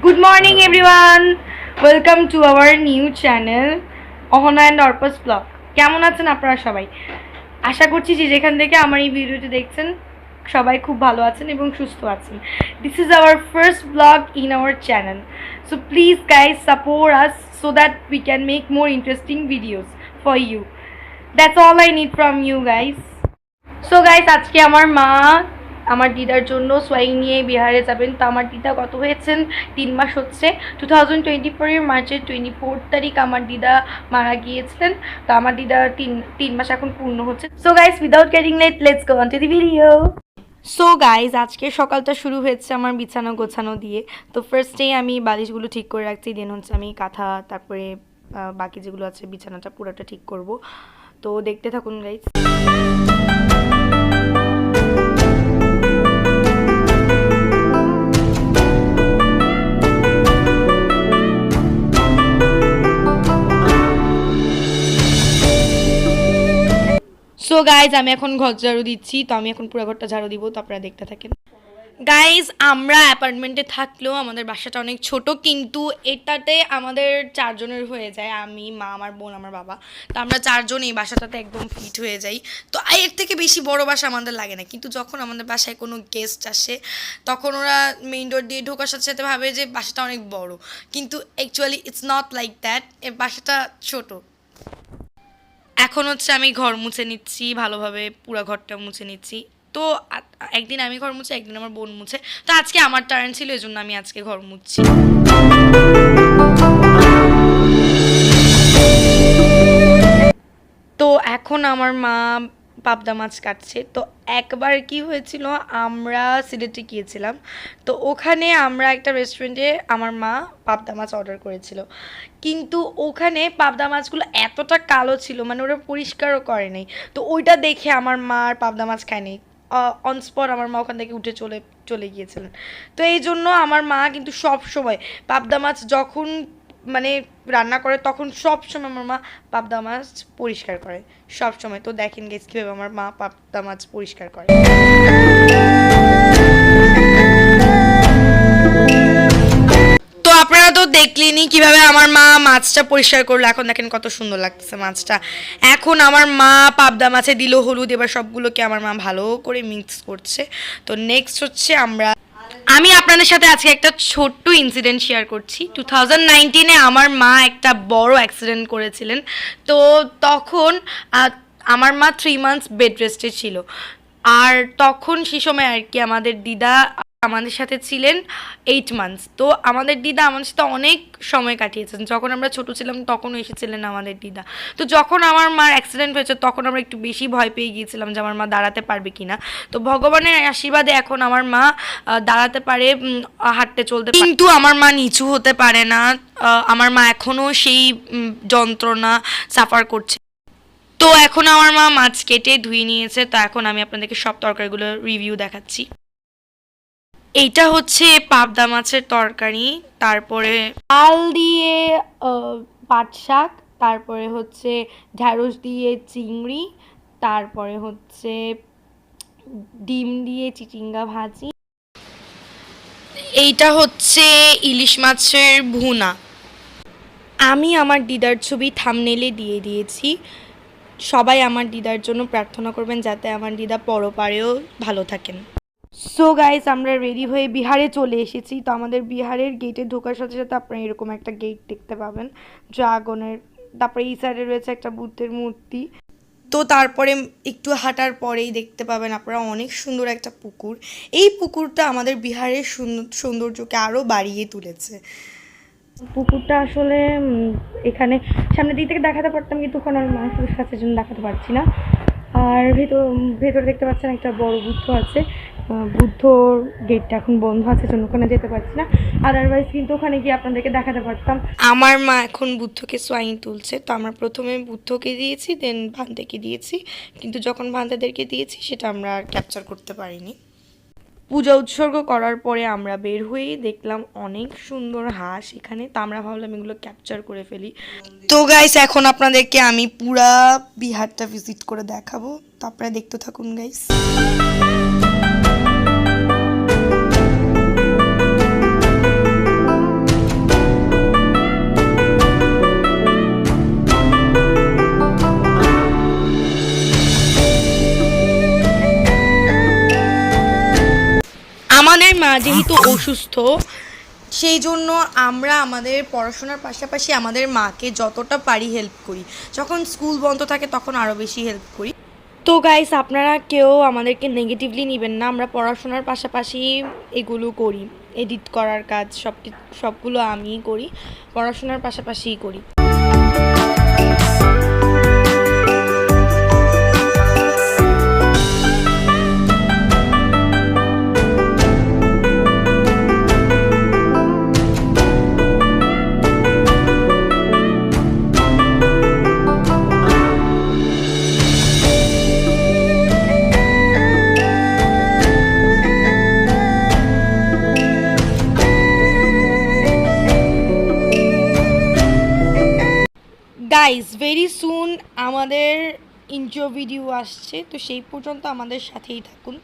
Good morning everyone. Welcome to our new channel Ahona and অর্পস blog. কেমন আছেন আপনারা সবাই? আশা করছি যে যেখান থেকে আমার এই ভিডিওটি দেখছেন সবাই খুব ভালো আছেন এবং সুস্থ আছেন। This is our first vlog in our channel. So please guys support us so that we can make more interesting videos for you. That's all I need from you guys. So guys আজকে আমার দিদার জন্য সোয়াইং নিয়ে বিহারে যাবেন। তো আমার দিদা গত হয়েছেন 3 মাস হচ্ছে। 2024 মার্চের 24 তারিখ আমার দিদা মারা গিয়েছিলেন। তো আমার দিদার তিন মাস এখন পূর্ণ হচ্ছে। So guys without getting late let's go on to the video. So guys আজকে সকালটা শুরু হয়েছে আমার বিছানা গোছানো দিয়ে। তো ফার্স্টেই আমি বালিশগুলো ঠিক করে রাখছি, দেন হচ্ছে আমি কাঁথা তারপরে বাকি যেগুলো আছে বিছানাটা পুরোটা ঠিক করব। তো দেখতে থাকুন গাইজ। সো গাইজ আমি এখন ঘর ঝাড়ু দিচ্ছি। তো আমি এখন পুরো ঘরটা ঝাড়ু দিব, তো আপনারা দেখতে থাকেন। গাইজ আমরা অ্যাপার্টমেন্টে থাকলেও আমাদের বাসাটা অনেক ছোট, কিন্তু এটাতে আমাদের 4 জনের হয়ে যায়। আমি, মা, আমার বোন, আমার বাবা। তো আমরা 4 জন এই বাসাটাতে একদম ফিট হয়ে যাই। তো এর থেকে বেশি বড় বাসা আমাদের লাগে না। কিন্তু যখন আমাদের বাসায় কোনো গেস্ট আসে তখন ওরা মেইন ডোর দিয়ে ঢোকার সাথে সাথে ভাবে যে বাসাটা অনেক বড়, কিন্তু actually it's not like that. এর বাসাটা ছোট। এখন হচ্ছে আমি ঘর মুছে নিচ্ছি, ভালোভাবে পুরো ঘরটা মুছে নিচ্ছি। তো একদিন আমি ঘর মুছি, একদিন আমার বোন মুছে। তো আজকে আমার টার্ন ছিল, এই জন্য আমি আজকে ঘর মুছছি। তো এখন আমার মা পাবদা মাছ কাটছে। তো একবার কি হয়েছিল, আমরা সিলেটে গিয়েছিলাম। তো ওখানে আমরা একটা রেস্টুরেন্টে আমার মা পাবদা মাছ অর্ডার করেছিল, কিন্তু ওখানে পাবদা মাছগুলো এতটা কালো ছিল, মানে ওরা পরিষ্কারও করে নাই। তো ওইটা দেখে আমার মা আর পাবদা মাছ খায়নি। অন স্পট আমার মা ওখান থেকে উঠে চলে গিয়েছিলেন। তো এই জন্য আমার মা কিন্তু সব সময় পাবদা মাছ যখন মানে রান্না করে তখন সব সময় আমার মা পাবদা মাছ পরিষ্কার করে সব সময়। তো দেখেন গেস কীভাবে আমার মা পাবদা মাছ পরিষ্কার করে। তো আপনারা তো দেখলেনই কিভাবে আমার মা মাছটা পরিষ্কার করলো। এখন দেখেন কত সুন্দর লাগতেছে মাছটা। এখন আমার মা পাবদা মাছে দিল হলুদ, এবার সবগুলোকে আমার মা ভালো করে মিক্স করছে। তো নেক্সট হচ্ছে আমি আপনাদের সাথে আজকে একটা ছোট্ট ইনসিডেন্ট শেয়ার করছি। 2019-এ আমার মা একটা বড় অ্যাক্সিডেন্ট করেছিলেন। তো তখন আমার মা 3 মান্থস বেড রেস্টে ছিল। আর তখন সেই সময় আর কি আমাদের দিদা আমাদের সাথে ছিলেন 8 মান্থস। তো আমাদের দিদা আমাদের সাথে অনেক সময় কাটিয়েছেন। যখন আমরা ছোট ছিলাম তখনও এসেছিলেন আমাদের দিদা। তো যখন আমার মার অ্যাক্সিডেন্ট হয়েছে তখন আমরা একটু বেশি ভয় পেয়ে গিয়েছিলাম যে আমার মা দাঁড়াতে পারবে কি না। তো ভগবানের আশীর্বাদে এখন আমার মা দাঁড়াতে পারে, হাঁটতে চলতে পারে, কিন্তু আমার মা নিচু হতে পারে না। আমার মা এখনও সেই যন্ত্রণা সাফার করছে। তো এখন আমার মা মাছ কেটে ধুয়ে নিয়েছে। তো এখন আমি আপনাদেরকে সব তরকারিগুলোর রিভিউ দেখাচ্ছি। এইটা হচ্ছে পাবদা মাছের তরকারি, তারপরে আল দিয়ে পাট শাক, তারপরে হচ্ছে ঢ্যাঁড়স দিয়ে চিংড়ি, তারপরে হচ্ছে ডিম দিয়ে চিচিঙ্গা ভাজি। এইটা হচ্ছে ইলিশ মাছের ভুনা। আমি আমার দিদার ছবি থাম্বনেইলে দিয়ে দিয়েছি। সবাই আমার দিদার জন্য প্রার্থনা করবেন যাতে আমার দিদা পরপারেও ভালো থাকেন। সো গাইস আমরা রেডি হয়ে বিহারে চলে এসেছি। তো আমাদের বিহারের গেটে ঢোকার সাথে সাথে আপনারা এরকম একটা গেট দেখতে পাবেন ড্রাগনের। তারপরে এই সাইডে রয়েছে একটা বুদ্ধের মূর্তি। তো তারপরে একটু হাঁটার পরেই দেখতে পাবেন আপনারা অনেক সুন্দর একটা পুকুর। এই পুকুরটা আমাদের বিহারের সৌন্দর্যকে আরও বাড়িয়ে তুলেছে। পুকুরটা আসলে এখানে সামনের দিক থেকে দেখাতে পারতাম, কিন্তু ওখানে আমি মানুষের কাছে জন্য দেখাতে পারছি না। আর ভেতরে দেখতে পাচ্ছেন একটা বড় বুদ্ধ আছে। বুদ্ধর গেটটা এখন বন্ধ আছে জন্য ওখানে যেতে পারছি না। আদারওয়াইজ কিন্তু ওখানে গিয়ে আপনাদেরকে দেখাতে পারতাম। আমার মা এখন বুদ্ধকে সোয়াইং তুলছে। তো আমরা প্রথমে বুদ্ধকে দিয়েছি, দেন ভান্তেকে দিয়েছি, কিন্তু যখন ভান্তেদেরকে দিয়েছি সেটা আমরা আর ক্যাপচার করতে পারিনি। পূজা উৎসর্গ করার পরে আমরা বের হয়ে দেখলাম অনেক সুন্দর হাঁস এখানে। তো আমরা ভাবলাম এগুলো ক্যাপচার করে ফেলি। তো গাইস এখন আপনাদেরকে আমি পুরা বিহারটা ভিজিট করে দেখাবো। তো আপনারা দেখতে থাকুন গাইস। যেহেতু অসুস্থ, সেই জন্য আমরা আমাদের পড়াশোনার পাশাপাশি আমাদের মাকে যতটা পারি হেল্প করি। যখন স্কুল বন্ধ থাকে তখন আরও বেশি হেল্প করি। তো গাইস, আপনারা কেউ আমাদেরকে নেগেটিভলি নেবেন না, আমরা পড়াশোনার পাশাপাশি এগুলো করি। এডিট করার কাজ সবগুলো আমিই করি, পড়াশোনার পাশাপাশিই করি। গাইস, ভেরি সুন আমাদের ইন্ট্রো ভিডিও আসছে, তো সেই পর্যন্ত আমাদের সাথেই থাকুন।